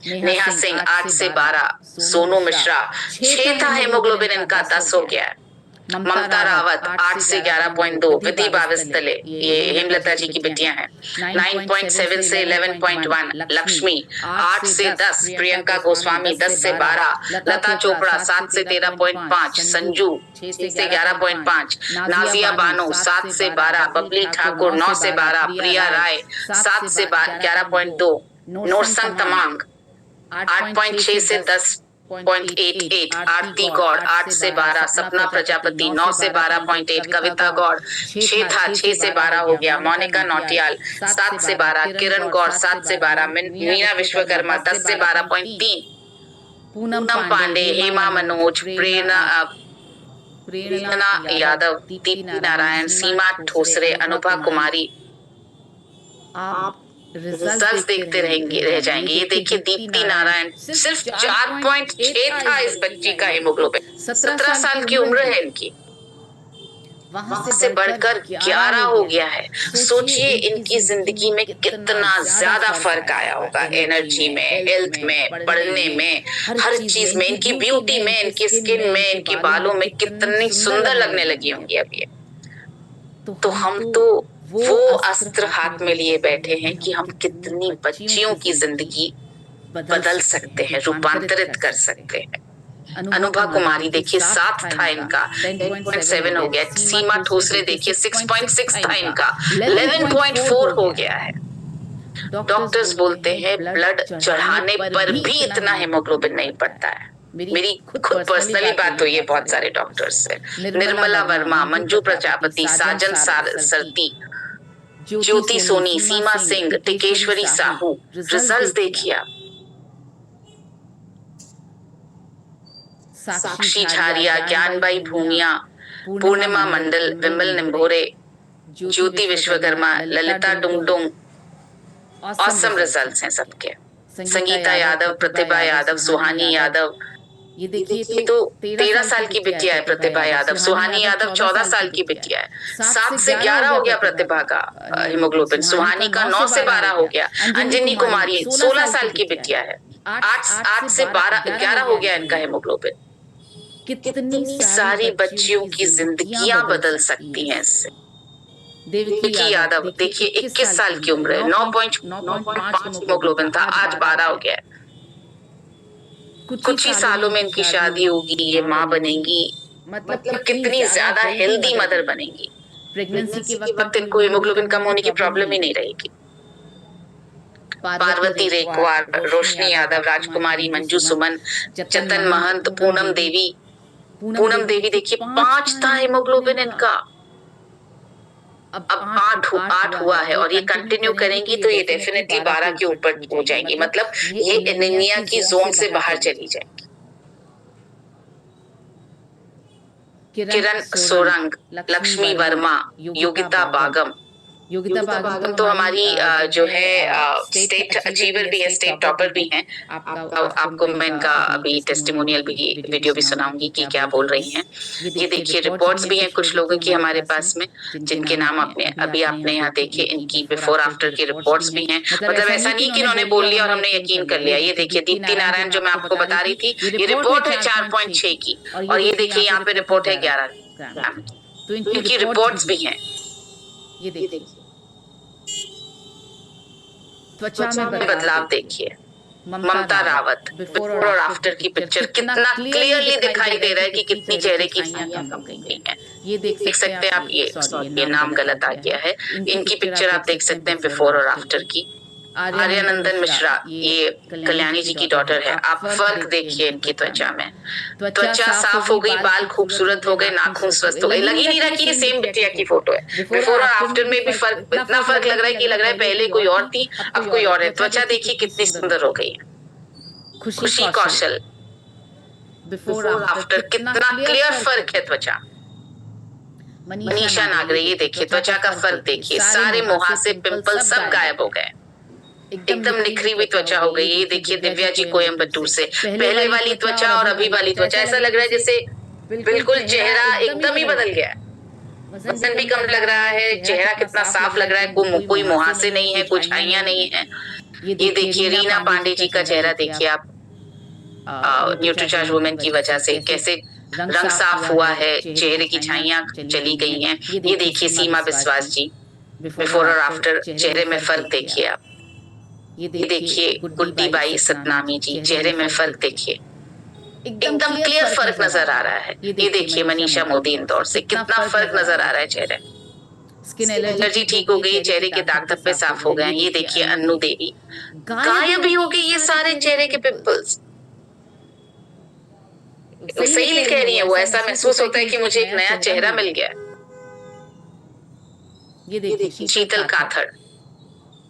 नेहा सिंह 8 से 12, सोनू मिश्रा 6 था हेमोग्लोबिन, इनका 10 हो गया है। ममता रावत 8 से 11.2, विधि बाविस्तले ये हेमलता जी की बिटियां हैं 9.7 से 11.1, लक्ष्मी 8 से 10, प्रियंका गोस्वामी 10 से 12, लता चोपड़ा 7 से 13.5, संजू 6 से 11.5, नाजिया बानो 7 से 12, बबली ठाकुर 9 से 12, प्रिया राय 7 से 11.2, नोरसन तमांग 8.6 से 10.88, आरती गौड़ 8 से 12, सपना प्रजापति 9 से 12.8, कविता गौड़ 6 था 6 से 12 हो गया, मोनिका नौटियाल 7 से 12, किरण गौड़ 7 से 12, मीना विश्वकर्मा 10 से 12.3, पूनम पांडे, हेमा मनोज, प्रेरणा यादव, दीप्ति नारायण, सीमा ठोसरे, अनुभा कुमारी। आप रिजल्ट देखते रहेंगे रह जाएंगे। ये देखिए दीप्ति नारायण सिर्फ 4.6 था इस बच्ची का हेमोग्लोबिन, 17 साल की उम्र है इनकी, वहां से बढ़कर 11 हो गया है। सोचिए इनकी जिंदगी में कितना ज्यादा फर्क आया होगा, एनर्जी में, हेल्थ में, पढ़ने में, हर चीज में, इनकी ब्यूटी में, इनकी स्किन में, इनके बालों में कितनी सुंदर लगने लगी होंगी अब ये। तो हम तो वो अस्त्र हाथ में लिए बैठे हैं कि हम कितनी बच्चियों की जिंदगी बदल सकते हैं, रूपांतरित कर सकते हैं। अनुभा कुमारी देखिए 7 था इनका, 10.7 हो गया। सीमा ठोसरे देखिए 6.6 था इनका, 11.4 हो गया है। डॉक्टर्स बोलते हैं ब्लड चढ़ाने पर भी इतना हेमोग्लोबिन नहीं बढ़ता है। मेरी खुद पर्सनली बात हुई है बहुत सारे डॉक्टर्स से। निर्मला वर्मा, मंजू प्रजापति, साजन सरती, ज्योति सोनी, सीमा सिंह, टिकेश्वरी साहू, रिजल्ट देखिए आप। साक्षी झारिया, ज्ञानबाई भूमिया, पूर्णिमा मंडल, विमल निम्भोरे, ज्योति विश्वकर्मा, ललिता डुंगडुंग, ऑसम रिजल्ट्स हैं सबके। संगीता यादव, प्रतिभा यादव, सुहानी यादव, ये देखिए तो 13 साल की बिटिया है प्रतिभा यादव, सुहानी यादव 14 साल की बिटिया है। 7 से 11 हो गया प्रतिभा का हेमोग्लोबिन, सुहानी का 9 से 12 हो गया। अंजनी कुमारी 16 साल की बिटिया है, 8 से 11 हो गया इनका हेमोग्लोबिन। कितनी सारी बच्चियों की जिंदगियां बदल सकती हैं इससे। देवकी यादव देखिए 21 साल की उम्र है, 9.5 हेमोग्लोबिन था, आज 12 हो गया है। कुछ ही सालों में इनकी शादी होगी, ये माँ बनेंगी, मतलब कितनी ज्यादा हेल्दी मदर बनेंगी। प्रेगनेंसी के वक्त इनको हेमोग्लोबिन कम होने की प्रॉब्लम ही नहीं रहेगी। पार्वती रेखवार, रोशनी यादव, राजकुमारी, मंजू सुमन, जतन महंत, पूनम देवी देखिए 5 था हेमोग्लोबिन इनका, अब 8 हुआ है और ये कंटिन्यू करेंगी तो ये डेफिनेटली 12 के ऊपर हो जाएंगी, मतलब ये एनीमिया की जोन से बाहर चली जाएंगी। किरण सोरंग, लक्ष्मी वर्मा, योगिता बागम तो हमारी जो है स्टेट अचीवर भी है, स्टेट टॉपर भी हैं। आपको मैं इनका अभी टेस्टिमोनियल भी वीडियो भी सुनाऊंगी कि क्या बोल रही हैं। ये देखिए रिपोर्ट्स भी हैं कुछ लोगों की हमारे पास में, जिनके नाम आपने यहाँ देखे, इनकी बिफोर आफ्टर की रिपोर्ट्स भी हैं। मतलब ऐसा नहीं कि इन्होंने बोल लिया और हमने यकीन कर लिया। ये देखिए दीप्ति नारायण जो मैं आपको बता रही थी, ये रिपोर्ट है 4.6 की, और ये देखिए यहाँ पे रिपोर्ट है 11 ग्राम। तो इनकी रिपोर्ट्स भी हैं। ये देखिए त्वचा में बदलाव देखिए। ममता रावत बिफोर और आफ्टर की पिक्चर कितना क्लियरली दिखाई दे रहा है कि कितनी चेहरे की खामियां कम गई हैं। ये देख सकते हैं आप, ये नाम गलत आ गया है। इनकी पिक्चर आप देख सकते हैं बिफोर और आफ्टर की। आर्यनंदन मिश्रा, ये कल्याणी जी की डॉटर है। आप फर्क देखिए इनकी त्वचा में, त्वचा साफ हो गई, बाल खूबसूरत हो गए, नाखून स्वस्थ हो गए। लग ही नहीं रहा कि ये सेम बिटिया की फोटो है। बिफोर और आफ्टर में भी फर्क, इतना फर्क लग रहा है कि लग रहा है पहले कोई और थी अब कोई और है। त्वचा देखिए कितनी सुंदर हो गई है। खुशी कौशल, बिफोर आफ्टर कितना क्लियर फर्क है त्वचा। मनीषा नागरे, ये देखिए त्वचा का फर्क देखिए, सारे मुहासे पिंपल सब गायब हो गए, एकदम निखरी हुई त्वचा हो गई। ये देखिए दिव्या जी कोयम्बटूर से, पहले वाली त्वचा और अभी वाली त्वचा ऐसा लग रहा है जैसे बिल्कुल चेहरा एकदम ही बदल गया है। वजन भी कम लग रहा है, चेहरा कितना साफ लग रहा है, कोई मुहासे नहीं है, कोई झाइयां नहीं है। ये देखिए रीना पांडे जी का चेहरा देखिए आप, न्यूट्रीचार्ज वुमेन की वजह से कैसे रंग साफ हुआ है, चेहरे की छाइयां चली गई हैं। ये देखिए सीमा बिस्वास जी, बिफोर और आफ्टर चेहरे में फर्क देखिए आप। ये देखिए गुड्डी बाई सतनामी जी, चेहरे में फर्क देखिए, एकदम क्लियर फर्क नजर आ रहा है। ये देखिए मनीषा मोदी इंदौर से, कितना फर्क नजर आ रहा है चेहरे। स्किन एलर्जी ठीक हो गई, चेहरे के दाग धब्बे साफ हो गए। ये देखिए अन्नू देवी, गायब ही हो गई ये सारे चेहरे के पिंपल्स। सही कह रही है वो, ऐसा महसूस होता है कि मुझे एक नया चेहरा मिल गया। ये देखिए शीतल काथड़,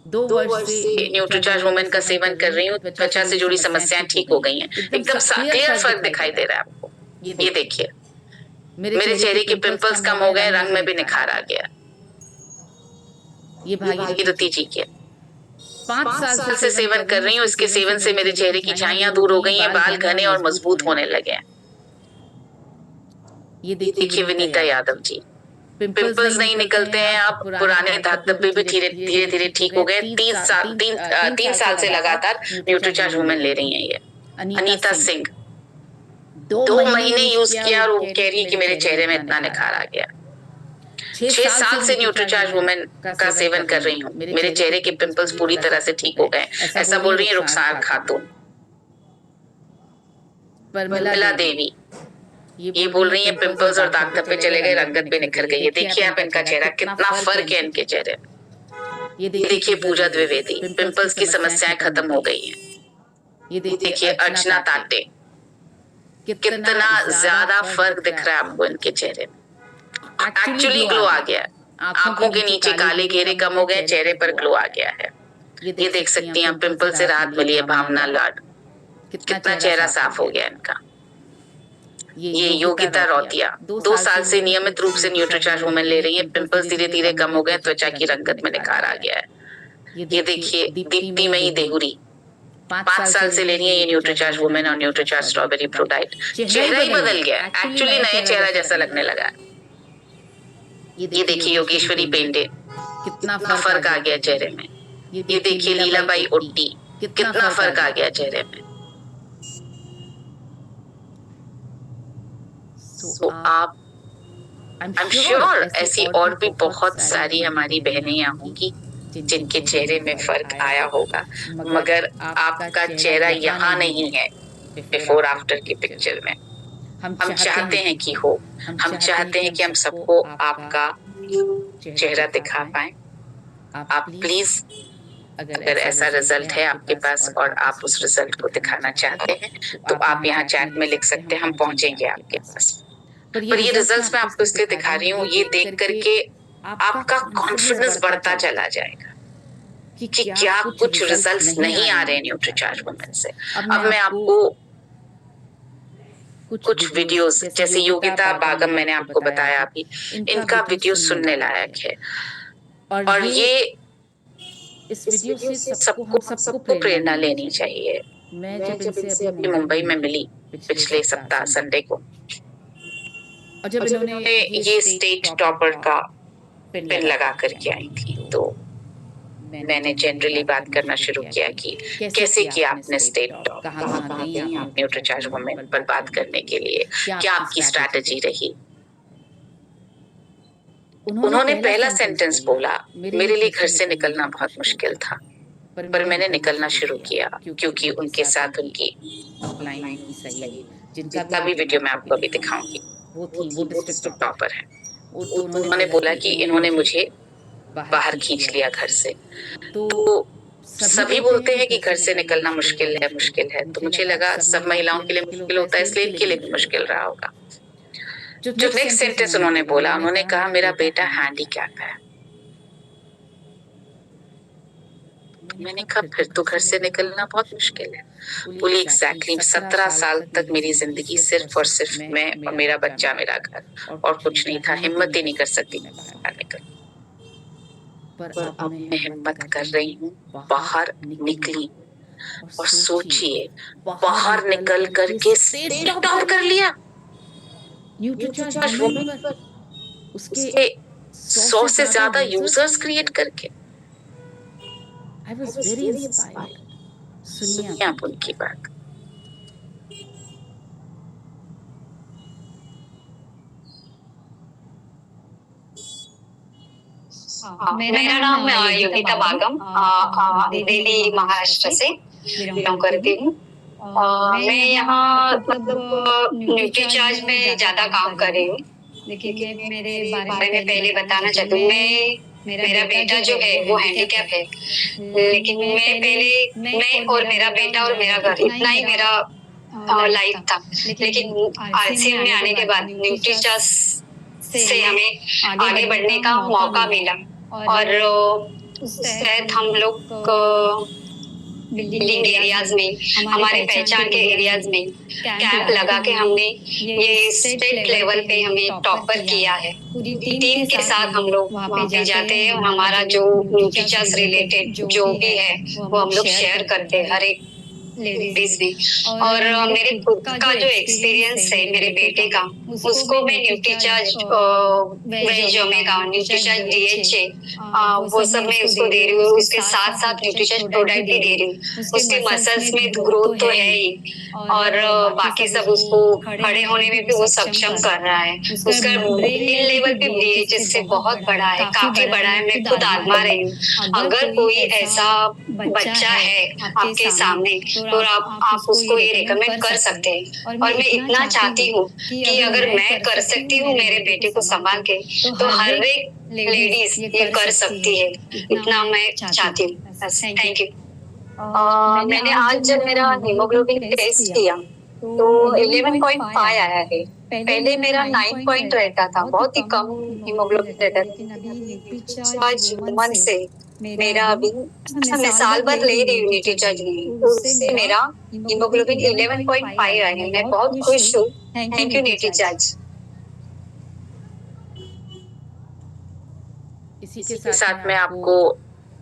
2 वर्ष से न्यूट्रीचार्ज वुमेन का सेवन कर रही हूँ, त्वचा से जुड़ी समस्याएं ठीक हो गई हैं। एकदम क्लियर फर्क दिखाई दे रहा है आपको। ये देखिए मेरे चेहरे के पिंपल्स कम हो गए, रंग में भी निखार आ गया। ये भागीरथी जी के 5 साल से सेवन कर रही हूँ, इसके सेवन से मेरे चेहरे की छाइयां दूर हो गई हैं, बाल घने और मजबूत होने लगे हैं। ये देखिए विनीता यादव जी, पिंपल्स नहीं निकलते हैं अब, पुराने दाग धब्बे भी धीरे धीरे ठीक हो गए। 3 साल से लगातार न्यूट्रीचार्ज वुमेन ले रही हैं ये। अनीता सिंह 2 महीने यूज किया और वो कह रही है कि मेरे चेहरे में इतना निखार आ गया। 6 साल से न्यूट्रीचार्ज वुमेन का सेवन कर रही हूँ, मेरे चेहरे के पिंपल्स पूरी तरह से ठीक हो गए। ऐसा बोल रही है रुखसार खातून। परमिला देवी ये बोल रही है पिंपल्स और दाग धब्बे चले गए, रंगत भी निखर गई है। देखिए आप इनका चेहरा, कितना फर्क है इनके चेहरे में। ये देखिए पूजा द्विवेदी, पिंपल्स की समस्याएं खत्म हो गई हैं। ये देखिए अर्चना ताटे, कितना ज्यादा फर्क दिख रहा है आपको इनके चेहरे में। एक्चुअली ग्लो आ गया, आंखों के नीचे काले घेरे कम हो गए, चेहरे पर ग्लो आ गया है। ये देख सकती हैं पिंपल से राहत मिली है। भावना लाड, कितना चेहरा साफ हो गया इनका। ये योगिता रौतिया 2 साल से नियमित रूप से न्यूट्रीचार्ज वुमेन ले रही है, पिंपल्स धीरे धीरे कम हो गए, त्वचा की रंगत में निखार आ गया है। ये देखिए दीप्तिमयी देहुरी 5 साल से ले रही है ये न्यूट्रीचार्ज वुमेन और न्यूट्रीचार्ज स्ट्रॉबेरी प्रो डाइट। चेहरा ही बदल गया, एक्चुअली नया चेहरा जैसा लगने लगा। ये देखिए योगेश्वरी पेंडे, कितना फर्क आ गया चेहरे में। ये देखिए लीलाबाई ओट्टी, कितना फर्क आ गया चेहरे में। तो आप आई एम श्योर ऐसी और भी बहुत सारी हमारी बहनें यहाँ होंगी जिनके चेहरे में फर्क आया होगा, मगर आपका चेहरा यहाँ नहीं है बिफोर आफ्टर की पिक्चर में। हम चाहते हैं कि हो, हम चाहते हैं कि हम सबको आपका चेहरा दिखा पाए। आप प्लीज, अगर ऐसा रिजल्ट है आपके पास और आप उस रिजल्ट को दिखाना चाहते हैं तो आप यहाँ चैट में लिख सकते हैं, हम पहुंचेंगे आपके पास। पर ये रिजल्ट्स मैं आपको इसलिए दिखा रही हूँ, ये देख करके आपका कॉन्फिडेंस बढ़ता चला जाएगा कि क्या कुछ रिजल्ट्स नहीं आ रहे न्यूट्रीचार्ज वुमेन से। अब मैं आपको कुछ वीडियोस, जैसे योगिता बागम मैंने आपको बताया अभी, इनका वीडियो सुनने लायक है। और ये इस वीडियो से सबको प्रेरणा लेनी चाहिए। मैं जब इनसे अभी मुंबई में मिली पिछले सप्ताह संडे को, और जब इन्होंने ये स्टेट टॉपर का पिन लगा करके आई थी, तो मैंने जनरली बात करना शुरू किया कि कैसे किया आपने स्टेट टॉप, कहाँ गई आप न्यूट्रीचार्ज वुमेन पर बात करने के लिए, क्या आपकी स्ट्रैटेजी रही। उन्होंने पहला सेंटेंस बोला, मेरे लिए घर से निकलना बहुत मुश्किल था, पर मैंने निकलना शुरू किया क्योंकि उनके साथ उनकी जिनका भी वीडियो मैं आपको अभी दिखाऊंगी वो डिस्ट्रिक्ट टॉपर है। उन्होंने बोला कि इन्होंने मुझे बाहर खींच लिया घर से। तो सभी बोलते हैं कि घर से निकलना मुश्किल है, तो मुझे लगा सब महिलाओं के लिए मुश्किल होता है, इसलिए इनके लिए भी मुश्किल रहा होगा। जो नेक्स्ट सेंटेंस उन्होंने बोला, उन्होंने कहा मेरा बेटा हैंडीकैप है। मैंने कहा फिर तो घर से निकलना बहुत मुश्किल है। बोली एग्जैक्टली 17 साल तक मेरी जिंदगी सिर्फ और सिर्फ मैं और मेरा बच्चा, मेरा घर, और कुछ नहीं था। हिम्मत ही नहीं कर सकती बाहर निकल, पर अब मैं हिम्मत कर रही हूँ, बाहर निकली। और सोचिए, बाहर निकल करके स्टेट टॉप कर लिया न्यूट्रीचार्ज वुमेन पर, उसके 100 से ज्यादा यूजर्स क्रिएट करके। I was very inspired. सुनिए आप उनकी बात। मेरा नाम योगिता बागम, दिल्ली महाराष्ट्र से बिलोंग करती हूँ। मैं यहाँ मतलब न्यूट्रीचार्ज में ज्यादा काम कर रही हूँ। लेकिन मैं मेरे बारे में पहले बताना चाहती हूँ। मेरा बेटा जो है वो हैंडीकैप है, लेकिन मैं और मेरा बेटा और मेरा घर इतना ही मेरा लाइफ था। लेकिन आरसीएम में आने के बाद न्यूट्रीचार्ज से हमें आगे बढ़ने का मौका मिला और उस तहत हम लोग बिल्डिंग एरियाज में, हमारे पहचान के एरियाज में कैंप लगा के हमने ये स्टेट लेवल पे हमें टॉपर किया है। पूरी टीम के साथ हम लोग वहाँ पे जाते हैं और हमारा जो न्यूट्रीचार्ज रिलेटेड जो भी है वो हम लोग शेयर करते हैं हर एक लेडीज में। और मेरे खुद का जो एक्सपीरियंस है मेरे बेटे का, उसको मैं Nutricharge veg omega, Nutricharge DHA, वो सब मैं उसको दे रही हूँ। उसके साथ साथ न्यूट्रीचार्ज प्रोडक्ट भी दे रही हूँ। उसके मसल्स में ग्रोथ तो है ही और बाकी सब उसको खड़े होने में भी वो सक्षम कर रहा है। उसका ब्रेन लेवल भी डीएचए से बहुत बड़ा है, काफी बड़ा है। मैं खुद आजमा रही हूँ। अगर कोई ऐसा बच्चा है आपके सामने तो आप उसको ये रिकमेंड कर सकते हैं। और मैं इतना चाहती हूँ कि अगर मैं कर सकती हूँ मेरे बेटे को संभाल के, तो हर एक लेडीज ये कर सकती है। इतना मैं चाहती हूँ। बस, थैंक यू। मैंने आज जब मेरा हीमोग्लोबिन टेस्ट किया तो 11.5 आया है। पहले मेरा 9 पॉइंट रहता था, बहुत ही कम हीमोग्लोबिन रहता था। लेकिन आज मन से मेरा अभी मैं साल भर ले रही हूँ न्यूट्रीचार्ज, उससे मेरा हीमोग्लोबिन 11.5 आया है। मैं बहुत खुश हूँ। Thank you Nutricharge. इसी के साथ मैं आपको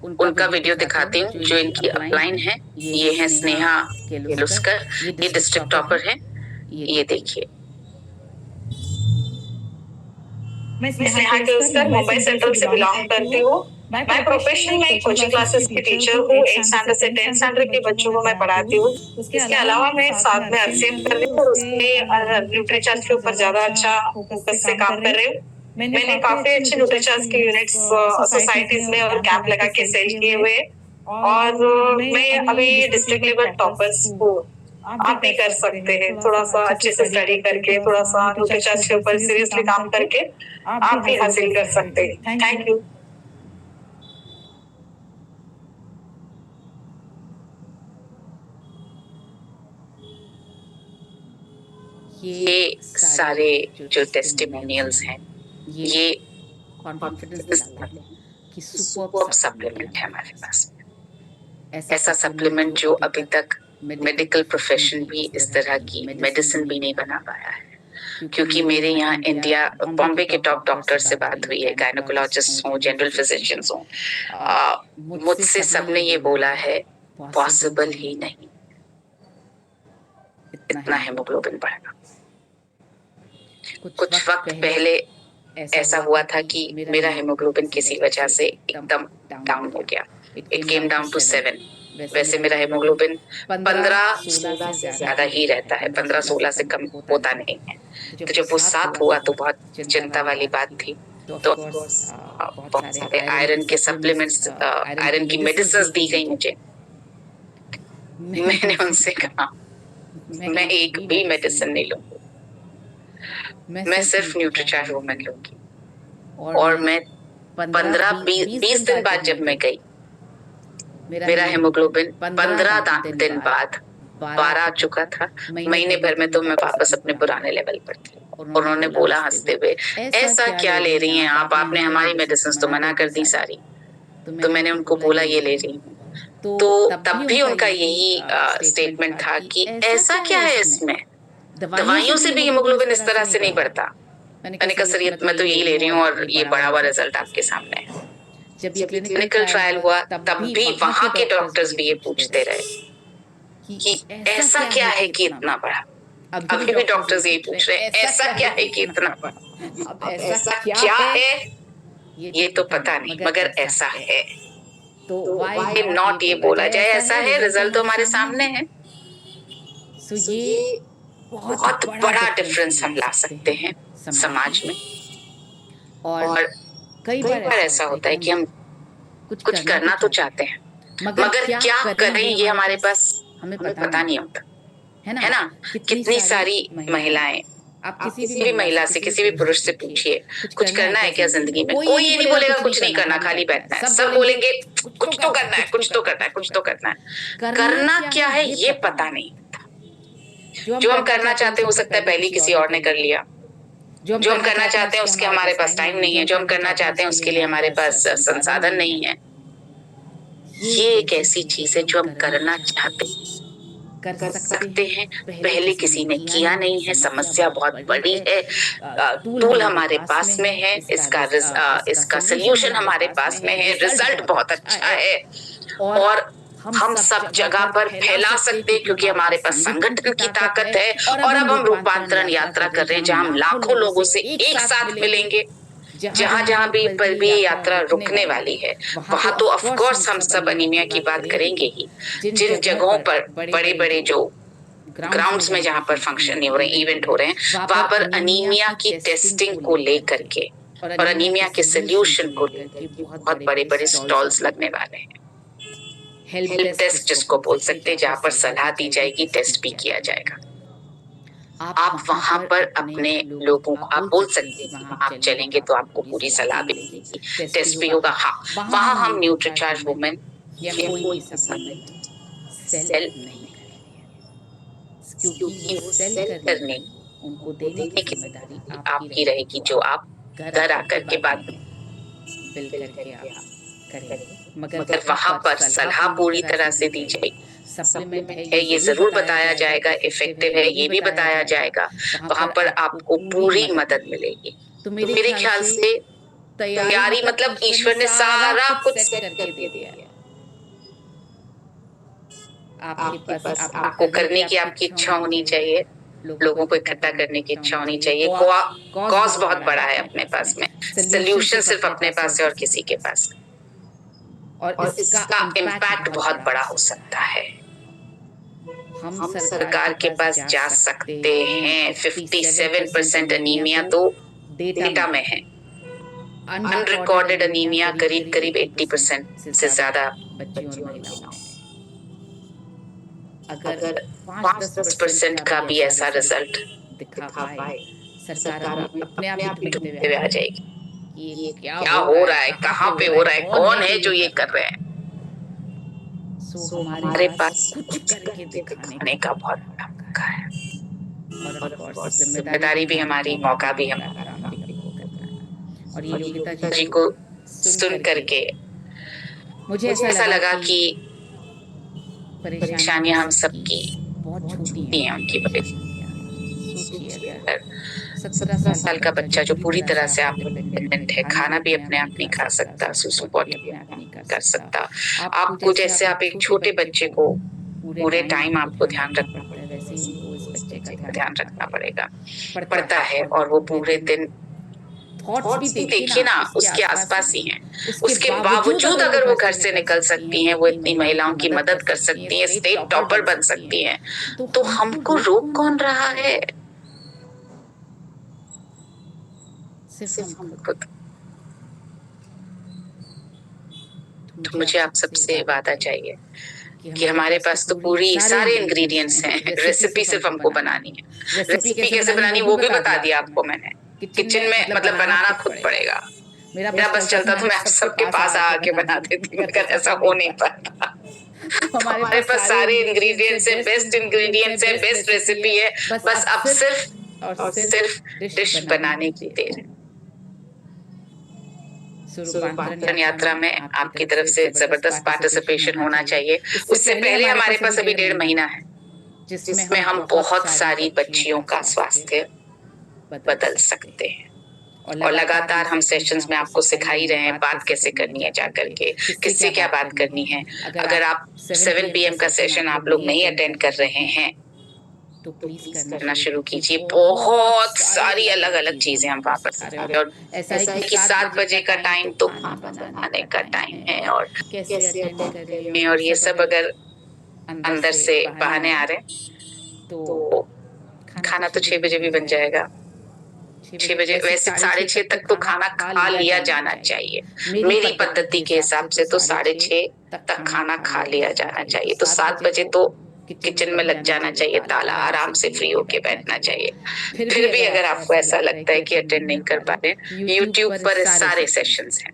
उनका वीडियो दिखाती हूँ जो इनकी अपलाइन है। ये है स्नेहा केलुस्कर, ये डिस्ट्रिक्ट टॉपर है। ये देखिए। मैं स्नेहा केलुस्कर मुंबई सेंट्रल से बिलोंग करती हूँ। मैं प्रोफेशन में कोचिंग क्लासेस की टीचर हूँ। 8 स्टैंडर्ड से 10 स्टैंडर्ड के बच्चों को मैं पढ़ाती हूँ। इसके अलावा मैं साथ में आरसीएम कर रही हूँ और उसमें न्यूट्रीचार्ज के ऊपर ज्यादा अच्छा फोकस से काम कर रही हूँ। मैंने काफी अच्छे न्यूट्रीचार्ज के यूनिट्स सोसाइटीज में और कैंप लगा के सेल किए हुए, और मैं अभी डिस्ट्रिक्ट लेवल टॉपर्स हूँ। आप भी कर सकते हैं। थोड़ा सा अच्छे से स्टडी करके, थोड़ा सा न्यूट्रीचार्ज के ऊपर सीरियसली काम करके आप भी हासिल कर सकते हैं। Thank you. ये सारे जो टेस्टिमोनियल्स हैं ये कॉन्फिडेंस दिलाते हैं कि सुपर्ब सप्लीमेंट है हमारे पास। ऐसा सप्लीमेंट जो अभी तक मेडिकल प्रोफेशन भी इस तरह की मेडिसिन भी नहीं बना पाया है। क्योंकि मेरे यहाँ इंडिया बॉम्बे के टॉप डॉक्टर से बात हुई है, गायनोकोलॉजिस्ट हो, जनरल फिजिशियंस हो, मुझसे सबने ये बोला है पॉसिबल ही नहीं इतना हेमोग्लोबिन बढ़ना। कुछ वक्त पहले ऐसा हुआ था कि मेरा हेमोग्लोबिन किसी वजह से एकदम डाउन हो गया। It came down to 7। वैसे मेरा हेमोग्लोबिन 15-16 से ज्यादा ही रहता है, 15-16 से कम होता नहीं है। तो जब वो 7 हुआ तो बहुत चिंता वाली बात थी। तो बहुत सारे आयरन के सप्लीमेंट्स, आयरन की मेडिसिन दी गई मुझे। मैंने उनसे कहा मैं एक भी मेडिसिन नहीं लूंगी, मैं सिर्फ न्यूट्रीचार्ज वुमेन लूंगी। और मैं 15-20 दिन बाद जब मैं गई, मेरा हेमोग्लोबिन 15 दिन बाद 12 आ चुका था। महीने भर में तो मैं वापस अपने पुराने लेवल पर थी। उन्होंने बोला हंसते हुए, ऐसा क्या ले रही हैं आप, आपने हमारी मेडिसिन तो मना कर दी सारी। तो मैंने उनको बोला ये ले रही हूँ। तो तब भी उनका यही स्टेटमेंट था कि ऐसा क्या है इसमें, दवाइयों से भी हीमोग्लोबिन इस तरह से नहीं बढ़ता। मैंने कहा सर ये मैं तो यही ले रही हूँ और ये बड़ा हुआ रिजल्ट आपके सामने है। जब ये क्लिनिकल ट्रायल हुआ तब भी वहां के डॉक्टर्स भी ये पूछते रहे कि ऐसा क्या है कि इतना बड़ा। अभी भी डॉक्टर्स यही पूछ रहे हैं ऐसा क्या है कि इतना बड़ा। अब ऐसा क्या है ये तो पता नहीं, मगर ऐसा है। तो वाई नॉट ये बोला जाए, ऐसा है, रिजल्ट तो हमारे सामने है। सो ये बहुत बड़ा डिफरेंस हम ला सकते हैं समाज में। और कई बार ऐसा होता है कि हम कुछ करना तो चाहते हैं, मगर क्या करें ये हमारे पास हमें पता नहीं होता, है ना। कितनी सारी महिलाएं, आप किसी भी महिला से, किसी भी पुरुष से पूछिए, कुछ करना है क्या जिंदगी में, कोई ये नहीं बोलेगा कुछ नहीं करना, खाली बैठना है। सब बोलेंगे कुछ तो करना है, कुछ तो करना है, कुछ तो करना है। करना क्या है ये पता नहीं होता। जो हम करना चाहते हैं हो सकता है पहले किसी और ने कर लिया, जो हम करना चाहते हैं उसके हमारे पास टाइम नहीं है, जो हम करना चाहते हैं उसके लिए हमारे पास संसाधन नहीं है। ये एक ऐसी चीज है जो हम करना चाहते कर सकते हैं, पहले किसी ने किया नहीं है, समस्या बहुत बड़ी है, टूल हमारे पास में है, इसका सलूशन हमारे पास में है, रिजल्ट बहुत अच्छा है, और हम सब जगह पर फैला सकते हैं क्योंकि हमारे पास संगठन की ताकत है। और अब हम रूपांतरण यात्रा कर रहे हैं जहां हम लाखों लोगों से एक साथ मिलेंगे। जहां जहां भी पर भी यात्रा रुकने वाली है, वहां तो ऑफ कोर्स हम सब अनीमिया की बात करेंगे ही। जिन जगहों पर बड़े बड़े जो ग्राउंड्स में जहां पर फंक्शन हो रहे हैं, इवेंट हो रहे हैं, वहां पर अनीमिया की टेस्टिंग को लेकर के और अनीमिया के सोल्यूशन को लेकर के बहुत बड़े बड़े स्टॉल्स लगने वाले हैं। हेल्प टेस्ट जिसको बोल सकते हैं, जहां पर सलाह दी जाएगी, टेस्ट भी किया जाएगा। आप वहां पर अपने लोगों को आप बोल सकते हैं, वहां आप चलेंगे तो आपको पूरी सलाह भी मिलेगी, टेस्ट भी होगा। हाँ, वहां हम न्यूट्रीचार्ज वुमेन या कोई भी सप्लीमेंट सेल नहीं करेंगे, क्योंकि वो सेल करने उनको देने की जिम्मेदारी आपकी रहेगी, जो आप घर आकर के बाद बिल करके आप करेंगे। मगर वहां पर सलाह पूरी तरह से दी जाएगी। सप्लीमेंट है ये जरूर बताया जाएगा, इफेक्टिव है ये भी बताया जाएगा, वहां पर आपको पूरी मदद मिलेगी। तो मेरे ख्याल से तैयारी मतलब ईश्वर ने सारा कुछ सेट करके दे दिया है। आपके पास आपको करने की आपकी इच्छा होनी चाहिए, लोगों को इकट्ठा करने की इच्छा होनी चाहिए। कॉज बहुत बड़ा है अपने पास में, सोल्यूशन सिर्फ अपने पास है और किसी के पास, और इसका इम्पैक्ट बहुत बड़ा हो सकता है। हम सरकार के पास जा सकते हैं। 57% अनीमिया तो डेटा में है, अनरिकॉर्डेड अनीमिया करीब करीब 80% से ज्यादा बच्चियों और महिलाओं में। अगर 5-10% का भी ऐसा रिजल्ट दिखा पाए, सरकार अपने आप ही ढूंढते हुए आ जाएगी कि ये क्या हो रहा है, कहाँ पे हो रहा है, कौन है जो ये कर रहे हैं। सो हमारे पास कुछ करके दिखाने का बहुत मौका है, और जिम्मेदारी भी हमारी, मौका भी हमारा। और ये योगिता जी को सुन करके मुझे ऐसा लगा कि परेशानियां हम सबकी बहुत छोटी हैं उनकी परेशानियां। 17 साल का बच्चा जो पूरी तरह से आप डिपेंडेंट है, खाना भी अपने आप नहीं खा सकता, सुसु पॉटी भी नहीं कर सकता, आपको जैसे आप एक छोटे बच्चे को पूरे टाइम आपको ध्यान रखना पड़ेगा, वैसे ही उनको इस बच्चे का ध्यान रखना पड़ता है। और वो पूरे दिन थॉट्स भी देखिए ना उसके आसपास ही हैं, उसके बावजूद अगर वो घर से निकल सकती हैं, वो इतनी महिलाओं की मदद कर सकती हैं, स्टेट टॉपर बन सकती हैं, तो हमको रोक कौन रहा है? सिर्फ हम खुद। तो मुझे आप सबसे वादा चाहिए कि हमारे पास तो पूरी सारे इंग्रेडिएंट्स हैं, रेसिपी सिर्फ हमको बनानी है। रेसिपी कैसे बनानी वो भी बता दिया आपको मैंने, किचन में मतलब बनाना खुद पड़ेगा। मेरा बस चलता तो मैं आप सबके पास आके बना देती, मगर ऐसा हो नहीं पाता। हमारे पास सारे इंग्रेडिएंट्स है, बेस्ट इंग्रेडिएंट्स है, बेस्ट रेसिपी है, बस अब सिर्फ डिश बनाने की देर है। रूपांतरण यात्रा में आपकी तरफ से जबरदस्त पार्टिसिपेशन होना चाहिए। उससे पहले हमारे पास अभी 1.5 महीना है, जिसमें हम बहुत सारी बच्चियों का स्वास्थ्य बदल सकते हैं। और लगातार हम सेशंस में आपको सिखा ही रहे हैं बात कैसे करनी है, जाकर के किससे क्या बात करनी है। अगर आप 7 PM का सेशन आप लोग नहीं अटेंड कर रहे हैं तो प्लीज करना शुरू कीजिए। बहुत सारी अलग अलग चीजें हम वहाँ पर सिखा रहे हैं। और ऐसा है कि 7 बजे का टाइम तो खाना बनाने का टाइम है, और कैसे अटेंड करें, और ये सब अगर अंदर से बहाने आ रहे हैं तो खाना तो 6 बजे भी बन जाएगा। 6 बजे, वैसे 6:30 तक तो खाना खा लिया जाना चाहिए। मेरी पद्धति के हिसाब से तो 6:30 तक खाना खा लिया जाना चाहिए। तो 7 बजे तो किचन में लग जाना चाहिए, ताला आराम से फ्री होके बैठना चाहिए। फिर भी अगर आपको ऐसा लगता है कि अटेंड नहीं कर पा रहे, यूट्यूब पर सारे सेशंस हैं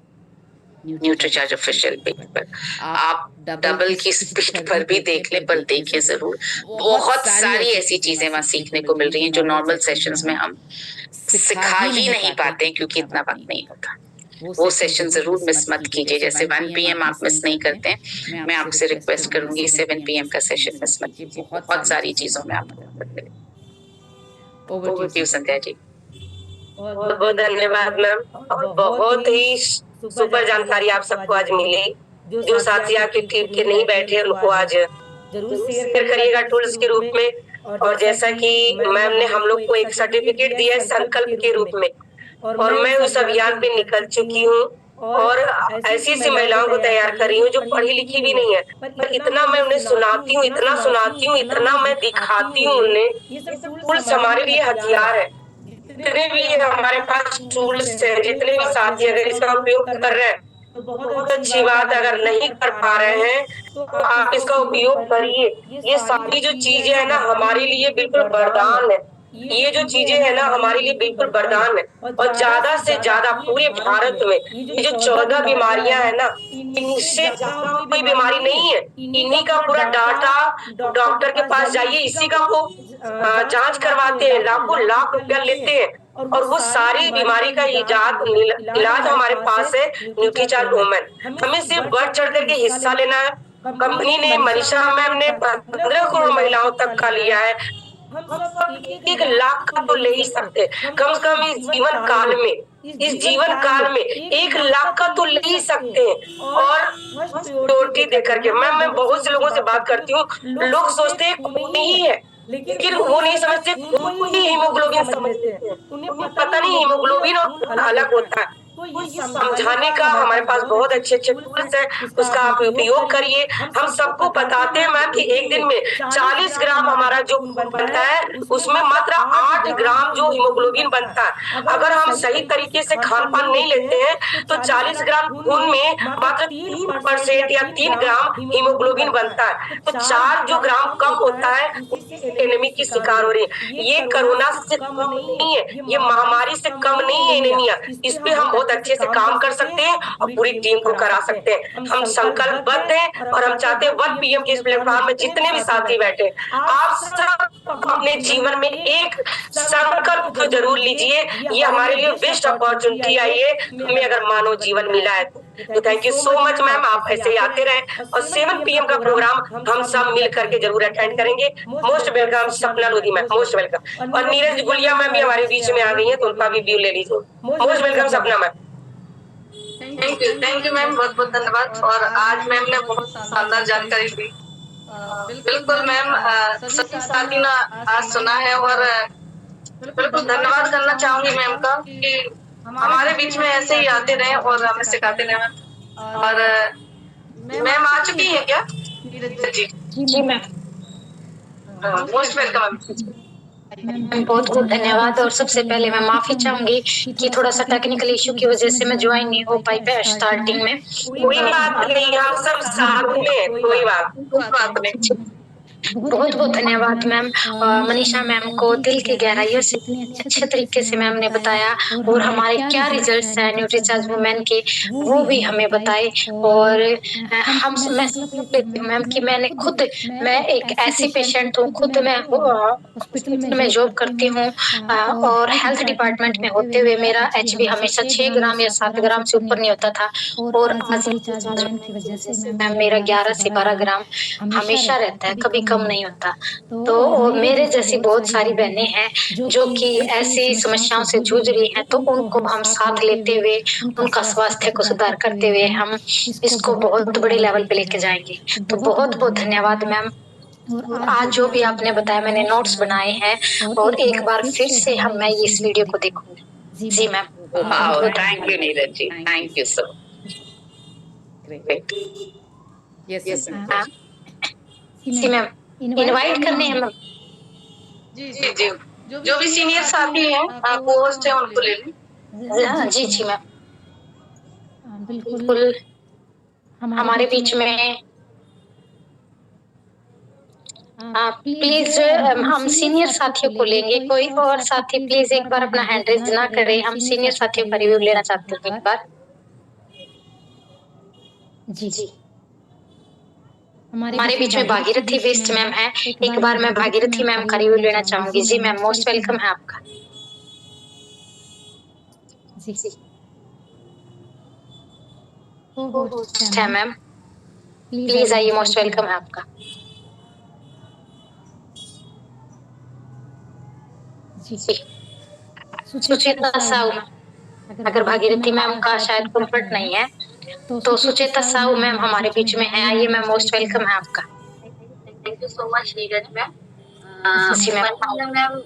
न्यूट्रीचार्ज ऑफिशियल पेज पर। आप डबल की स्पीड पर भी देख ले, पर देखें जरूर। बहुत सारी ऐसी चीजें वहां सीखने को मिल रही हैं जो नॉर्मल सेशंस में हम सिखा ही नहीं पाते क्योंकि इतना वक्त नहीं होता। वो सेशन जरूर मिस मत कीजिए। जैसे 1 PM आप मिस नहीं करते हैं, मैं आपसे रिक्वेस्ट करूंगी 7 PM का सेशन मिस मत कीजिए। बहुत सारी चीजों में आपको मदद मिलेगी। Over to you Sandhya ji. बहुत बहुत धन्यवाद मैम, और बहुत ही सुपर जानकारी आप सबको आज मिली। जो साथी आपकी टीम के नहीं बैठे उनको आज जरूर शेयर करिएगा टूल्स के रूप में। और जैसा कि मैम ने हम लोग को एक सर्टिफिकेट दिया है संकल्प के रूप में, और मैं उस अभियान पे निकल चुकी हूँ और ऐसी ऐसी महिलाओं को तैयार कर रही हूँ जो पढ़ी लिखी भी नहीं है, पर इतना मैं उन्हें सुनाती हूँ, इतना सुनाती हूँ, इतना मैं दिखाती हूँ उन्हें। ये सब टूल्स हमारे लिए हथियार है। जितने भी हमारे पास टूल्स है, जितने भी साथी अगर इसका उपयोग कर रहे हैं तो बहुत अच्छी बात। अगर नहीं कर पा रहे हैं तो आप इसका उपयोग करिए। ये सारी जो चीजें है ना हमारे लिए बिल्कुल वरदान है। ये जो चीजें है ना हमारे लिए बिल्कुल वरदान है। और ज्यादा से ज्यादा पूरे भारत में ये जो 14 बीमारियां है ना, इनसे कोई बीमारी नहीं है। इन्हीं का पूरा डाटा डॉक्टर के पास जाइए, इसी का वो जांच करवाते हैं, लाखों लाख रुपया लेते हैं, और वो सारी बीमारी का इलाज हमारे पास है न्यूट्रीचार्ज वुमेन। हमें सिर्फ बढ़ चढ़ करके हिस्सा लेना है। कंपनी ने, मनीषा मैम ने 15 करोड़ महिलाओं तक का लिया है। हम सब 1 लाख का तो ले ही सकते, कम से कम इस जीवन काल में, इस जीवन काल में 1 लाख का तो ले ही सकते हैं। और प्रायोरिटी दे करके मैं बहुत से लोगों से बात करती हूँ, लोग सोचते हैं खून ही है, लेकिन वो नहीं समझते खून ही हीमोग्लोबिन समझते हैं। उन्हें पता नहीं हीमोग्लोबिन और अलग होता है। तो ये समझाने का हमारे पास बहुत अच्छे अच्छे टूल्स है, उसका आप उपयोग करिए। हम सबको बताते हैं मैम कि एक दिन में 40 ग्राम हमारा जो खून बनता है उसमें मात्र 8 ग्राम जो हीमोग्लोबिन बनता है। अगर हम सही तरीके से खान पान नहीं लेते हैं तो 40 ग्राम खून में मात्र 3% या 3 ग्राम हीमोग्लोबिन बनता है। तो 4 जो ग्राम कम होता है एनीमिया की शिकार हो रही है। ये कोरोना से कम नहीं है, ये महामारी से कम नहीं है एनीमिया। इस पे हम बहुत अच्छे से काम कर सकते हैं और पूरी टीम को करा सकते हैं। हम संकल्पबद्ध हैं और हम चाहते हैं 1 PM के इस प्लेटफॉर्म में जितने भी साथी बैठे, आप सब अपने जीवन में एक संकल्प तो जरूर लीजिए। ये हमारे लिए बेस्ट अपॉर्चुनिटी आई है, हमें अगर मानव जीवन मिला है तो thank you so much ma'am. आप ऐसे ही आते रहें और 7 PM का प्रोग्राम हम सब मिल करके जरूर अटेंड करेंगे। मोस्ट वेलकम सपना लोधी मैम, मोस्ट वेलकम। और नीरज गुलिया मैम भी हमारे बीच में आ गई है, तो उनका भी व्यू ले लीजिए। मोस्ट वेलकम सपना मैम। थैंक यू मैम, बहुत बहुत धन्यवाद। और आज मैम ने बहुत शानदार जानकारी दी। बिल्कुल मैम, सभी साथी ने आज सुना है, और बिल्कुल धन्यवाद करना चाहूंगी मैम का कि हमारे बीच में ऐसे ही आते रहे और हमें सिखाते रहे मैम। और मैम आ चुकी है क्या? जी मैम, मोस्ट वेलकम मैम। बहुत बहुत धन्यवाद। और सबसे पहले मैं माफी चाहूंगी कि थोड़ा सा टेक्निकल इशू की वजह से मैं ज्वाइन नहीं हो पाई स्टार्टिंग में। कोई बात नहीं, हम सब साथ में, कोई बात नहीं। बहुत बहुत धन्यवाद मैम। मनीषा मैम को दिल की गहराइयों से इतने अच्छे तरीके से मैम ने बताया, और हमारे क्या रिजल्ट्स हैं न्यूट्रीचार्ज वुमेन के वो भी हमें बताए। और मैं संकल्प लेती हूँ मैम कि मैं एक ऐसी पेशेंट हूँ, खुद मैं हॉस्पिटल में जॉब करती हूँ, और हेल्थ डिपार्टमेंट में होते हुए मेरा HB हमेशा 6 ग्राम या 7 ग्राम से ऊपर नहीं होता था, और आज की वजह से मैम मेरा 11 से 12 ग्राम हमेशा रहता है, कभी कम नहीं होता। तो मेरे जैसी बहुत सारी बहनें हैं जो कि ऐसी समस्याओं से जूझ रही हैं, तो उनको हम साथ लेते हुए उनका स्वास्थ्य को सुधार करते हुए हम इसको बहुत बड़े लेवल पे लेके जाएंगे। तो बहुत बहुत धन्यवाद मैम। आज जो भी आपने बताया मैंने नोट्स बनाए हैं और एक बार फिर से मैं इस वीडियो को देखूंगी। जी ma'am. Wow, thank you Neeraj ji, thank you so great. Yes जी मैम, इनवाइट करने हैं मैम। जी जी, जो भी सीनियर साथी हैं पोस्ट है उनको ले लें। जी जी मैम, बिल्कुल हमारे बीच में प्लीज हम सीनियर साथियों को लेंगे। कोई और साथी प्लीज एक बार अपना हैंड रेज ना करे। हम सीनियर साथियों का रिव्यू लेना चाहते हैं एक बार। जी, हमारे बीच में भागीरथी बिष्ट मैम है। एक बार मैं भागीरथी मैम का रिव्यू लेना चाहूंगी। जी मैम, मोस्ट वेलकम है आपका। जी है मैम, प्लीज आइए, मोस्ट वेलकम है आपका। जी, सुचेता साहू मैम। अगर भागीरथी मैम का शायद कंफर्ट नहीं है तो सुचेता साहू मैम हमारे बीच में है। आइए मैम, मोस्ट वेलकम है आपका। Thank you so much Neeraj ma'am. जी मैम। मैम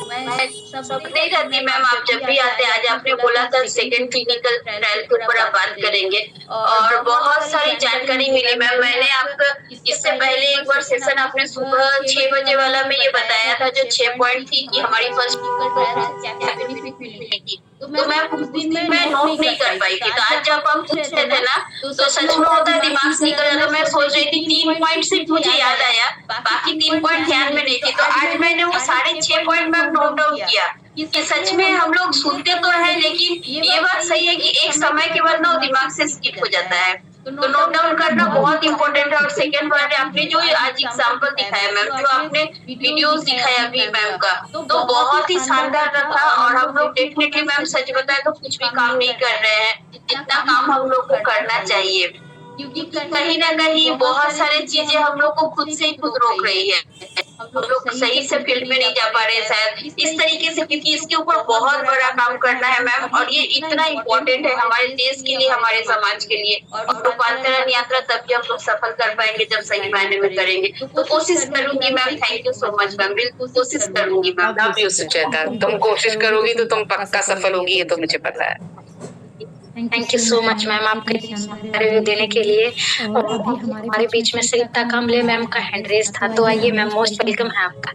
मैं सब नहीं रहती मैम, आप जब भी आते हैं, आज आपने बोला था सेकंड क्लिनिकल ट्रायल के ऊपर आप बात करेंगे और बहुत सारी जानकारी मिली मैम। मैंने आपका इससे पहले एक बार सेशन आपने सुबह 6 बजे वाला में ये बताया था जो 6 पॉइंट थी कि हमारी फर्स्ट क्लिनिकल ट्रायल से क्या बेनिफिट मिलेगी, तो मैं उस दिन मैं नोट नहीं कर पाई थी। तो आज जब हम पूछ रहे थे ना तो सच में होता है दिमाग से निकल जाता। मैं सोच रही थी 3 पॉइंट सिर्फ मुझे याद आया, बाकी 3 पॉइंट ध्यान में नहीं थी। तो आज मैंने वो 6.5 पॉइंट में नोट डाउन किया कि सच में हम लोग सुनते तो है लेकिन ये बात सही है कि एक समय के बाद ना वो दिमाग से स्किप हो जाता है। तो नोट डाउन करना बहुत इंपॉर्टेंट है। और सेकंड बात है, आपने जो आज एग्जांपल दिखाया मैम, जो आपने वीडियोस दिखाया अभी मैम का, तो बहुत ही शानदार रहा। और हम लोग डेफिनेटली मैम सच बताए तो कुछ भी काम नहीं कर रहे हैं जितना काम हम लोग को करना चाहिए, क्योंकि कहीं ना कहीं बहुत सारी चीजें हम लोग को खुद से ही खुद रोक रही है। हम लोग सही से फील्ड में नहीं जा पा रहे शायद इस तरीके से, क्योंकि इसके ऊपर बहुत बड़ा काम करना है मैम। और ये इतना इम्पोर्टेंट है हमारे देश के लिए, हमारे समाज के लिए। और रूपांतरण यात्रा तभी हम लोग सफल कर पाएंगे जब सही मायने में करेंगे। तो कोशिश करूंगी ma'am. Thank you so much ma'am, बिल्कुल कोशिश करूंगी मैम। लव यू सुचेता, तुम कोशिश करोगी तो तुम पक्का सफल होगी, ये तो मुझे पता है। Thank you so much ma'am आपके रिव्यू देने के लिए। और अभी हमारे बीच में सरिता कामले मैम का हैंड रेज था, तो आइए मैम, मोस्ट वेलकम है आपका।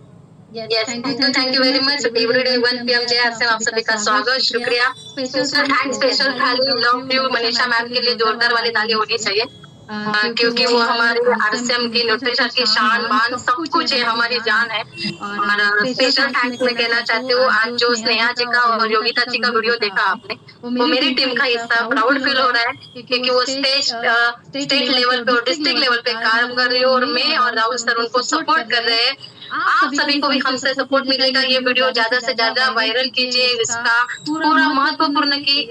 Yes, thank you very much. Everyday 1 PM जय आरसीएम आप सभी का स्वागत, शुक्रिया। स्पेशल थैंक्स, स्पेशल थाली लव यू मनीषा मैम के लिए जोरदार वाली ताली होनी चाहिए, क्योंकि वो हमारे आरसीएम की न्यूट्रिशन की शान बान सब कुछ है, हमारी जान है। और स्पेशल थैंक्स मैं कहना चाहती हूँ, आज जो स्नेहा जी का और योगिता जी का वीडियो देखा आपने, वो मेरी टीम का हिस्सा, प्राउड फील हो रहा है क्योंकि वो स्टेट लेवल पे और डिस्ट्रिक्ट लेवल पे काम कर रही है और मैं और राहुल सर उनको सपोर्ट कर रहे हैं। आप सभी को भी हमसे सपोर्ट मिलेगा। ये वीडियो ज्यादा से ज्यादा वायरल कीजिए, इसका पूरा महत्वपूर्ण की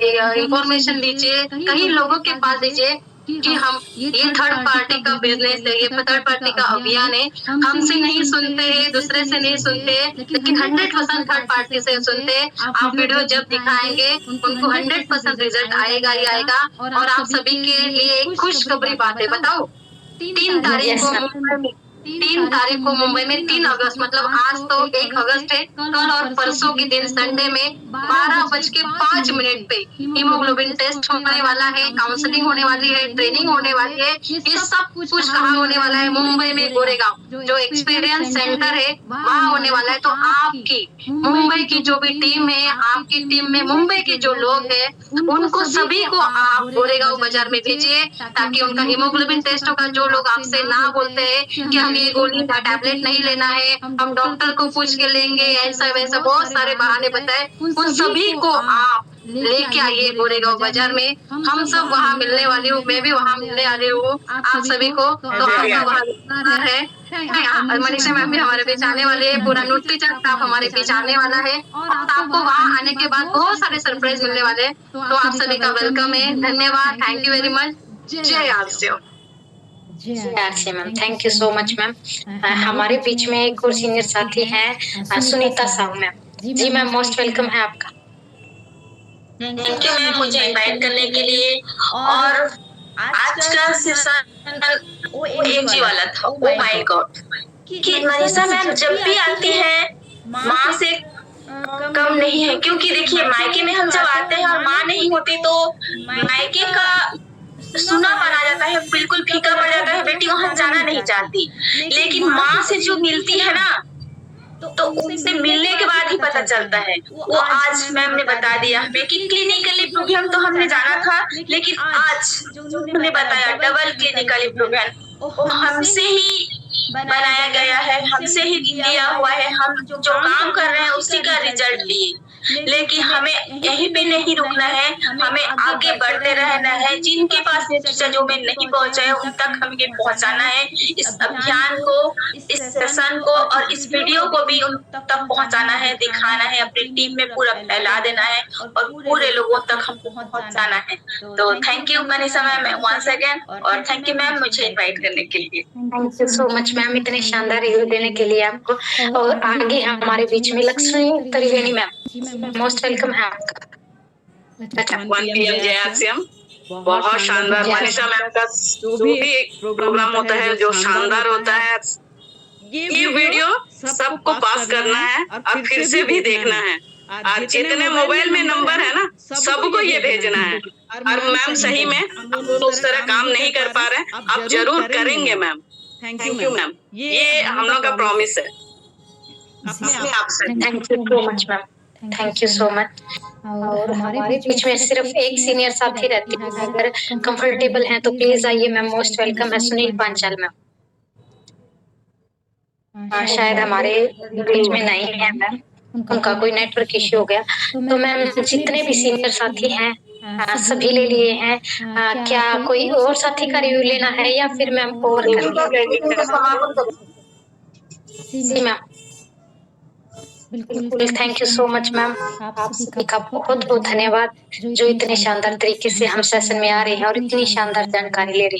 इंफॉर्मेशन दीजिए, कई लोगों के पास दीजिए कि हम ये थर्ड पार्टी का बिजनेस है, ये थर्ड पार्टी का अभियान है। हमसे नहीं सुनते हैं, दूसरे से नहीं सुनते हैं, लेकिन 100% थर्ड पार्टी से सुनते हैं। आप वीडियो जब दिखाएंगे उनको 100% रिजल्ट आएगा ही आएगा। और आप सभी के लिए एक खुशखबरी बात है, बताओ 3 तारीख को मुंबई में 3 अगस्त मतलब आज तो 1 अगस्त है, कल और परसों के दिन संडे में 12:05 पे हीमोग्लोबिन टेस्ट होने वाला है, काउंसलिंग होने वाली है, ट्रेनिंग होने वाली है। ये सब कुछ कहाँ होने वाला है? मुंबई में गोरेगांव जो एक्सपीरियंस सेंटर है वहाँ होने वाला है। तो आपकी मुंबई की जो भी टीम है, आपकी टीम में मुंबई के जो लोग है, उनको सभी को आप गोरेगांव बाजार में भेजिए ताकि उनका हीमोग्लोबिन टेस्ट होगा। जो लोग आपसे ना बोलते हैं कि हम ये गोली का टैबलेट नहीं लेना है, हम डॉक्टर को पूछ के लेंगे, ऐसा वैसा बहुत सारे बहाने बताए, उन सभी को आप लेके आइए गोरेगांव बाजार में। हम सब वहाँ मिलने वाली हूँ, मैं भी वहाँ मिलने वाली हूँ आप सभी को। तो आपका वहाँ है मनीषा मैम भी हमारे बीच आने वाले है, पूरा न्यूट्रिशन स्टाफ हमारे बीच आने वाला है और आपको वहाँ आने के बाद बहुत सारे सरप्राइज मिलने वाले हैं। तो आप सभी का वेलकम है, धन्यवाद, थैंक यू वेरी मच। जय RCM. Ma'am, thank you so much ma'am. हमारे बीच में एक और सीनियर साथी हैं, सुनीता साहू मैम। जी मैम, मोस्ट वेलकम है आपका। थैंक यू मैम मुझे इनवाइट करने के लिए। और आज का सेशन वो एक जी वाला था। ओ माय गॉड, कि मनीषा मैम जब भी आती है माँ से कम नहीं है। क्योंकि देखिए मायके में हम जब आते हैं और माँ नहीं होती तो मायके का सुनापन आ जाता है, बिल्कुल फीका पड़ जाता है। बेटी वहां जाना नहीं चाहती, लेकिन माँ से जो मिलती है ना तो उनसे मिलने के बाद ही पता चलता है। वो आज मैम ने बता दिया हमें कि क्लिनिकल इम्प्रूवमेंट तो हमने जाना था, लेकिन आज जो उन्होंने बताया डबल क्लिनिकल इम्प्रूवमेंट वो हमसे ही बनाया गया है, हमसे ही दिया हुआ है। हम जो काम कर रहे हैं उसी का रिजल्ट लिए, लेकिन हमें यहीं पे नहीं रुकना है, हमें आगे बढ़ते रहना है। जिनके पास जो में नहीं पहुंचे हैं उन तक हमें पहुंचाना है। इस अभियान को, इस सेशन को और इस वीडियो को भी उन तक पहुंचाना है, दिखाना है, अपनी टीम में पूरा फैला देना है और पूरे लोगों तक हम पहुंचाना है। तो thank you Manisha ma'am once again, और थैंक यू मैम मुझे इनवाइट करने के लिए। Thank you so much ma'am, इतने शानदार रिव्यू देने के लिए आपको। और आगे हमारे बीच में लक्ष्मी त्रिवेणी मैम, मोस्ट वेलकम है आपका। अच्छा, 1 PM जय आरसीएम। बहुत शानदार मनीषा मैम का जो भी प्रोग्राम होता है जो शानदार होता है। ये वीडियो सबको पास करना है और फिर से भी देखना है। आज जितने मोबाइल में नंबर है ना सबको ये भेजना है। और मैम सही में हम लोग उस तरह काम नहीं कर पा रहे हैं, आप जरूर करेंगे मैम। थैंक यू मैम, ये हम लोग का प्रॉमिस है अपने आप से। Thank you so much ma'am, thank you so much. और हमारे बीच में सिर्फ एक सीनियर साथी रहती है, अगर कंफर्टेबल हैं तो प्लीज आइए मैम, मोस्ट वेलकम है सुनील पांचाल मैम। शायद हमारे बीच में नहीं है मैम, उनका कोई नेटवर्क इश्यू हो गया। तो मैम जितने भी सीनियर साथी हैं सभी ले लिए हैं। क्या कोई और साथी का रिव्यू लेना है या फिर मैम ओवर जी मैम? बिल्कुल, thank you so much ma'am, आप सभी का बहुत बहुत धन्यवाद जो इतने शानदार तरीके से हम सेशन में आ रहे हैं और इतनी शानदार जानकारी ले रहे हैं।